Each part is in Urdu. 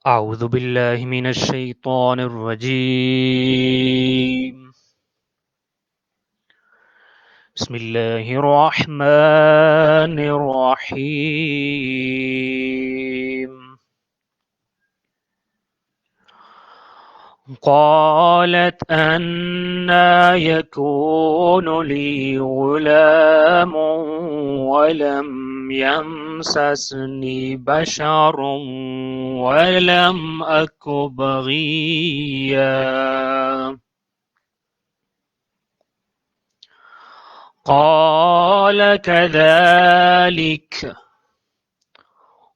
أعوذ بالله من الشيطان الرجيم. بسم الله الرحمن الرحيم. قالت أنى يكون لي غلام ولم يمسسني بشر ولم أك بغيا. قال كذلك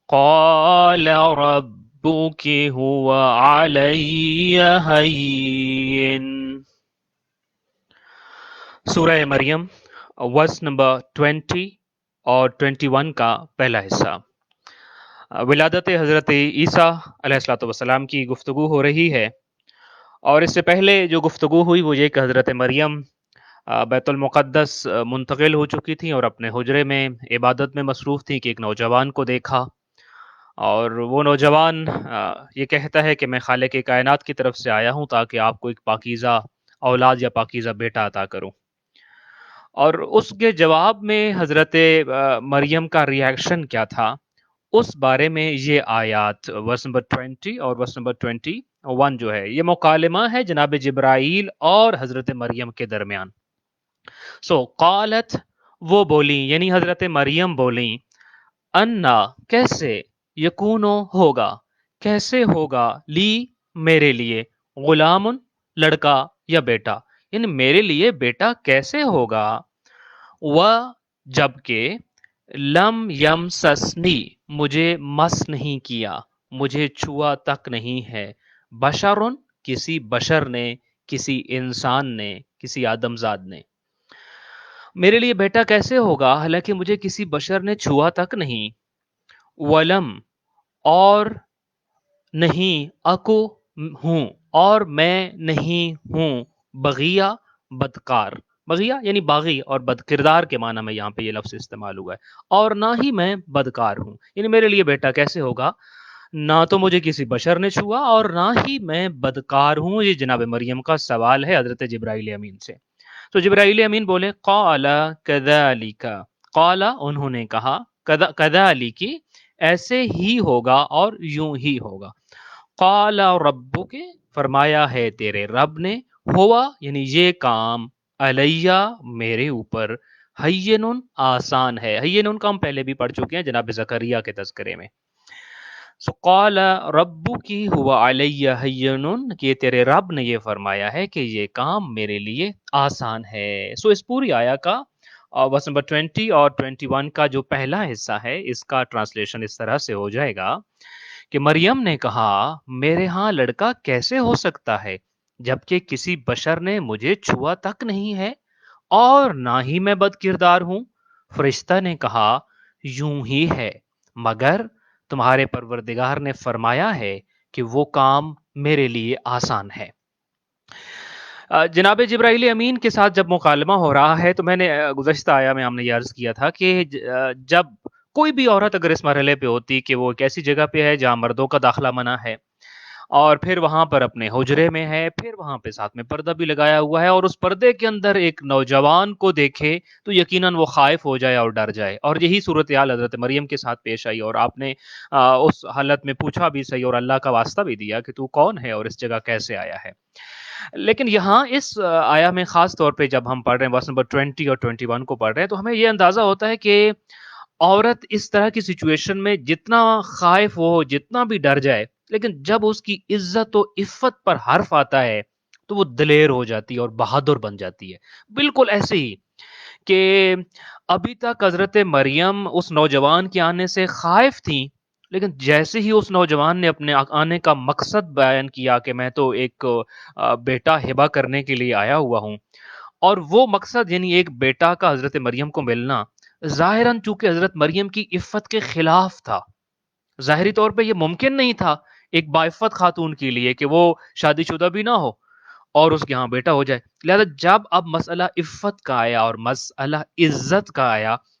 قال ربك هو علي هين. سورہ مریم ورس نمبر 20 اور 21 کا پہلا حصہ. ولادت حضرت عیسیٰ علیہ الصلوۃ والسلام کی گفتگو ہو رہی ہے، اور اس سے پہلے جو گفتگو ہوئی وہ یہ کہ حضرت مریم بیت المقدس منتقل ہو چکی تھیں اور اپنے حجرے میں عبادت میں مصروف تھیں کہ ایک نوجوان کو دیکھا، اور وہ نوجوان یہ کہتا ہے کہ میں خالق کائنات کی طرف سے آیا ہوں تاکہ آپ کو ایک پاکیزہ اولاد یا پاکیزہ بیٹا عطا کروں. اور اس کے جواب میں حضرت مریم کا ریاکشن کیا تھا، اس بارے میں یہ آیات ورس نمبر 20 اور ورس نمبر 21 جو ہے یہ مکالمہ ہے جناب جبرائیل اور حضرت مریم کے درمیان. قالت وہ بولی، یعنی حضرت مریم بولیں، انا کیسے، یکونو ہوگا، کیسے ہوگا، لی میرے لیے، غلام لڑکا یا بیٹا، یعنی میرے لیے بیٹا کیسے ہوگا، و جبکہ لم یم سسنی مجھے مس نہیں کیا، مجھے چھوا تک نہیں ہے، بشرن کسی بشر نے، کسی انسان نے، کسی آدمزاد نے. میرے لیے بیٹا کیسے ہوگا حالانکہ مجھے کسی بشر نے چھوا تک نہیں. ولم اور نہیں، اکو ہوں اور میں نہیں ہوں، بغیا بدکار، بغیا یعنی باغی اور بد کردار کے معنی میں یہاں پہ یہ لفظ استعمال ہوا ہے، اور نہ ہی میں بدکار ہوں، یعنی میرے لیے بیٹا کیسے ہوگا، نہ تو مجھے کسی بشر نے چھوا اور نہ ہی میں بدکار ہوں. یہ جناب مریم کا سوال ہے حضرت جبرائیل امین سے. تو جبرائیل امین بولے قال کذالک، قال انہوں نے کہا، کذالک ایسے ہی ہوگا اور یوں ہی ہوگا. قال ربک فرمایا ہے تیرے رب نے، ہوا یعنی یہ کام، علیہ میرے اوپر، ہین آسان ہے. ہین کا ہم پہلے بھی پڑھ چکے ہیں جناب زکریا کے تذکرے میں. قال ربک ہوا علیہ ہین، کہ تیرے رب نے یہ فرمایا ہے کہ یہ کام میرے لیے آسان ہے. اس پوری آیا کا ورس نمبر 20 اور 21 کا جو پہلا حصہ ہے اس کا ٹرانسلیشن اس طرح سے ہو جائے گا کہ مریم نے کہا میرے ہاں لڑکا کیسے ہو سکتا ہے جبکہ کسی بشر نے مجھے چھوا تک نہیں ہے اور نہ ہی میں بد کردار ہوں. فرشتہ نے کہا یوں ہی ہے، مگر تمہارے پروردگار نے فرمایا ہے کہ وہ کام میرے لیے آسان ہے. جناب جبرائیل امین کے ساتھ جب مکالمہ ہو رہا ہے تو میں نے گزشتہ آیا میں ہم نے یہ عرض کیا تھا کہ جب کوئی بھی عورت اگر اس مرحلے پہ ہوتی کہ وہ ایک ایسی جگہ پہ ہے جہاں مردوں کا داخلہ منع ہے اور پھر وہاں پر اپنے حجرے میں ہے، پھر وہاں پہ ساتھ میں پردہ بھی لگایا ہوا ہے اور اس پردے کے اندر ایک نوجوان کو دیکھے تو یقیناً وہ خائف ہو جائے اور ڈر جائے، اور یہی صورتحال حضرت مریم کے ساتھ پیش آئی. اور آپ نے اس حالت میں پوچھا بھی صحیح اور اللہ کا واسطہ بھی دیا کہ تو کون ہے اور اس جگہ کیسے آیا ہے. لیکن یہاں اس آیا میں خاص طور پہ جب ہم پڑھ رہے ہیں ورس نمبر 20 اور 21 کو پڑھ رہے ہیں تو ہمیں یہ اندازہ ہوتا ہے کہ عورت اس طرح کی سچویشن میں جتنا خائف ہو، جتنا بھی ڈر جائے، لیکن جب اس کی عزت و عفت پر حرف آتا ہے تو وہ دلیر ہو جاتی ہے اور بہادر بن جاتی ہے. بالکل ایسے ہی کہ ابھی تک حضرت مریم اس نوجوان کے آنے سے خائف تھیں، لیکن جیسے ہی اس نوجوان نے اپنے آنے کا مقصد بیان کیا کہ میں تو ایک بیٹا ہبہ کرنے کے لیے آیا ہوا ہوں، اور وہ مقصد یعنی ایک بیٹا کا حضرت مریم کو ملنا ظاہراً چونکہ حضرت مریم کی عفت کے خلاف تھا، ظاہری طور پہ یہ ممکن نہیں تھا ایک باعفت خاتون کے لیے کہ وہ شادی شدہ بھی نہ ہو اور اس کے ہاں بیٹا ہو جائے. لہذا جب اب مسئلہ عفت کا آیا اور مسئلہ عزت کا آیا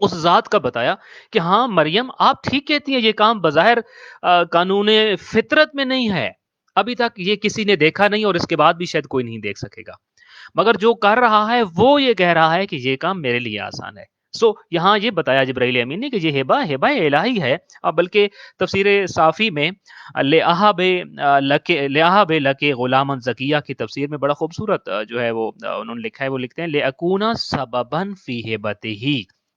اس ذات کا بتایا کہ ہاں مریم آپ ٹھیک کہتی ہیں، یہ کام بظاہر قانون فطرت میں نہیں ہے، ابھی تک یہ کسی نے دیکھا نہیں اور اس کے بعد بھی شاید کوئی نہیں دیکھ سکے گا، مگر جو کر رہا ہے وہ یہ کہہ رہا ہے کہ یہ کام میرے لیے آسان ہے۔ یہاں یہ بتایا جبرائیل امین نے کہ یہ ہبہ الہی ہے، بلکہ تفسیر صافی میں لِأَهَبَ لَكِ غُلَامًا زَكِيًّا کی تفسیر میں بڑا خوبصورت جو ہے وہ انہوں نے لکھا ہے، وہ لکھتے ہیں لِأَكُونَ سَبَبًا فِي هِبَتِهِ،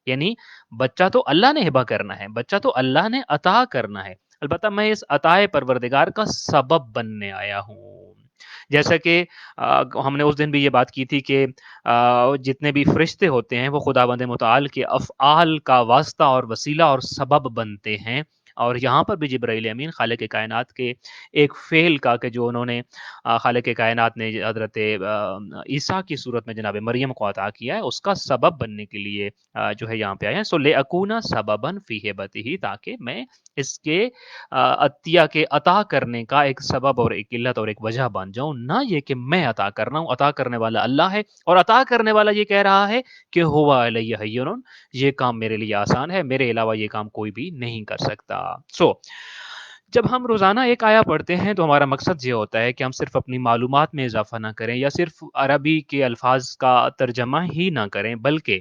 یعنی بچہ تو اللہ نے ہبہ کرنا ہے، بچہ تو اللہ نے عطا کرنا ہے، البتہ میں اس عطائے پروردگار کا سبب بننے آیا ہوں۔ جیسا کہ ہم نے اس دن بھی یہ بات کی تھی کہ جتنے بھی فرشتے ہوتے ہیں وہ خداوند متعال کے افعال کا واسطہ اور وسیلہ اور سبب بنتے ہیں، اور یہاں پر بھی جبرائیل امین خالق کائنات کے ایک فعل کا کہ جو انہوں نے خالق کائنات نے حضرت عیسیٰ کی صورت میں جناب مریم کو عطا کیا ہے، اس کا سبب بننے کے لیے جو ہے یہاں پہ آیا ہے۔ سو لے اکونا سببن فی ہبتہ، تاکہ میں اس کے عطیہ کے عطا کرنے کا ایک سبب اور ایک علت اور ایک وجہ بن جاؤں، نہ یہ کہ میں عطا کرنا ہوں، عطا کرنے والا اللہ ہے، اور عطا کرنے والا یہ کہہ رہا ہے کہ ہوا علیہ ہین، یہ کام میرے لیے آسان ہے، میرے علاوہ یہ کام کوئی بھی نہیں کر سکتا۔ جب ہم روزانہ ایک آیا پڑھتے ہیں تو ہمارا مقصد یہ ہوتا ہے کہ ہم صرف اپنی معلومات میں اضافہ نہ کریں یا صرف عربی کے الفاظ کا ترجمہ ہی نہ کریں، بلکہ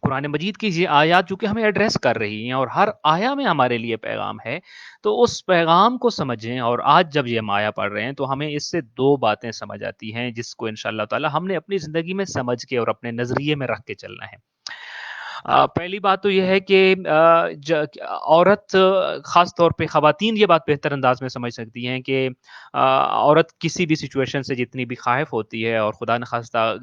قرآن مجید کی یہ آیات جو کہ ہمیں ایڈریس کر رہی ہیں اور ہر آیا میں ہمارے لیے پیغام ہے، تو اس پیغام کو سمجھیں۔ اور آج جب یہ ہم آیا پڑھ رہے ہیں تو ہمیں اس سے دو باتیں سمجھ آتی ہیں جس کو انشاءاللہ تعالی ہم نے اپنی زندگی میں سمجھ کے اور اپنے نظریے میں رکھ کے چلنا ہے۔ پہلی بات تو یہ ہے کہ عورت، خاص طور پہ خواتین یہ بات بہتر انداز میں سمجھ سکتی ہیں کہ عورت کسی بھی سچویشن سے جتنی بھی خائف ہوتی ہے، اور خدا نخواستہ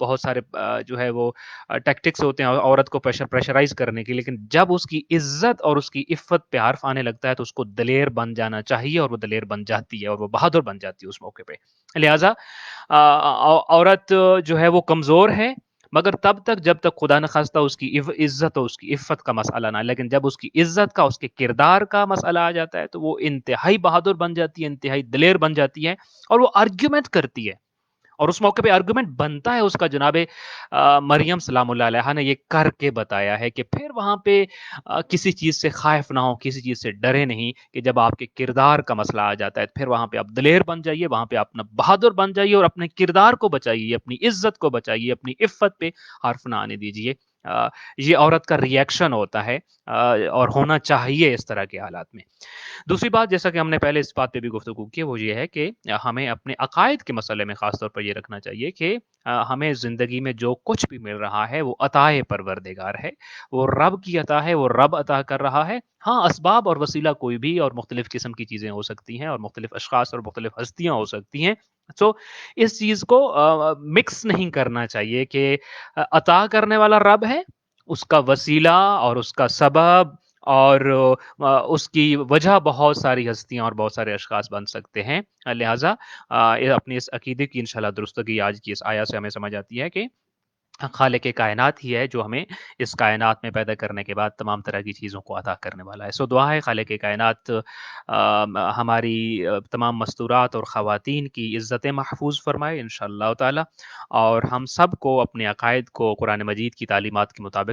بہت سارے جو ہے وہ ٹیکٹکس ہوتے ہیں عورت کو پریشرائز کرنے کے، لیکن جب اس کی عزت اور اس کی عفت پہ حرف آنے لگتا ہے تو اس کو دلیر بن جانا چاہیے، اور وہ دلیر بن جاتی ہے اور وہ بہادر بن جاتی ہے اس موقع پہ۔ لہٰذا عورت جو ہے وہ کمزور ہے، مگر تب تک جب تک خدا نخواستہ اس کی عزت اور اس کی عفت کا مسئلہ نہ، لیکن جب اس کی عزت کا، اس کے کردار کا مسئلہ آ جاتا ہے تو وہ انتہائی بہادر بن جاتی ہے، انتہائی دلیر بن جاتی ہے، اور وہ آرگیومنٹ کرتی ہے، اور اس موقع پہ آرگومنٹ بنتا ہے اس کا۔ جناب مریم سلام اللہ علیہ نے یہ کر کے بتایا ہے کہ پھر وہاں پہ کسی چیز سے خائف نہ ہو، کسی چیز سے ڈرے نہیں، کہ جب آپ کے کردار کا مسئلہ آ جاتا ہے پھر وہاں پہ آپ دلیر بن جائیے، وہاں پہ اپنا بہادر بن جائیے، اور اپنے کردار کو بچائیے، اپنی عزت کو بچائیے، اپنی عفت پہ حرف نہ آنے دیجیے۔ یہ عورت کا ریئیکشن ہوتا ہے، اور ہونا چاہیے اس طرح کے حالات میں۔ دوسری بات، جیسا کہ ہم نے پہلے اس بات پہ بھی گفتگو کی، وہ یہ ہے کہ ہمیں اپنے عقائد کے مسئلے میں خاص طور پر یہ رکھنا چاہیے کہ ہمیں زندگی میں جو کچھ بھی مل رہا ہے وہ عطائے پروردگار ہے، وہ رب کی عطا ہے، وہ رب عطا کر رہا ہے۔ ہاں، اسباب اور وسیلہ کوئی بھی اور مختلف قسم کی چیزیں ہو سکتی ہیں، اور مختلف اشخاص اور مختلف ہستیاں ہو سکتی ہیں، اس چیز کو مکس نہیں کرنا چاہیے کہ عطا کرنے والا رب ہے، اس کا وسیلہ اور اس کا سبب اور اس کی وجہ بہت ساری ہستیاں اور بہت سارے اشخاص بن سکتے ہیں۔ لہٰذا اپنی اس عقیدے کی انشاءاللہ درستگی آج کی اس آیا سے ہمیں سمجھ آتی ہے کہ خالق کائنات ہی ہے جو ہمیں اس کائنات میں پیدا کرنے کے بعد تمام طرح کی چیزوں کو عطا کرنے والا ہے۔ دعا ہے خالق کائنات ہماری تمام مستورات اور خواتین کی عزت محفوظ فرمائے انشاءاللہ تعالی، اور ہم سب کو اپنے عقائد کو قرآن مجید کی تعلیمات کے مطابق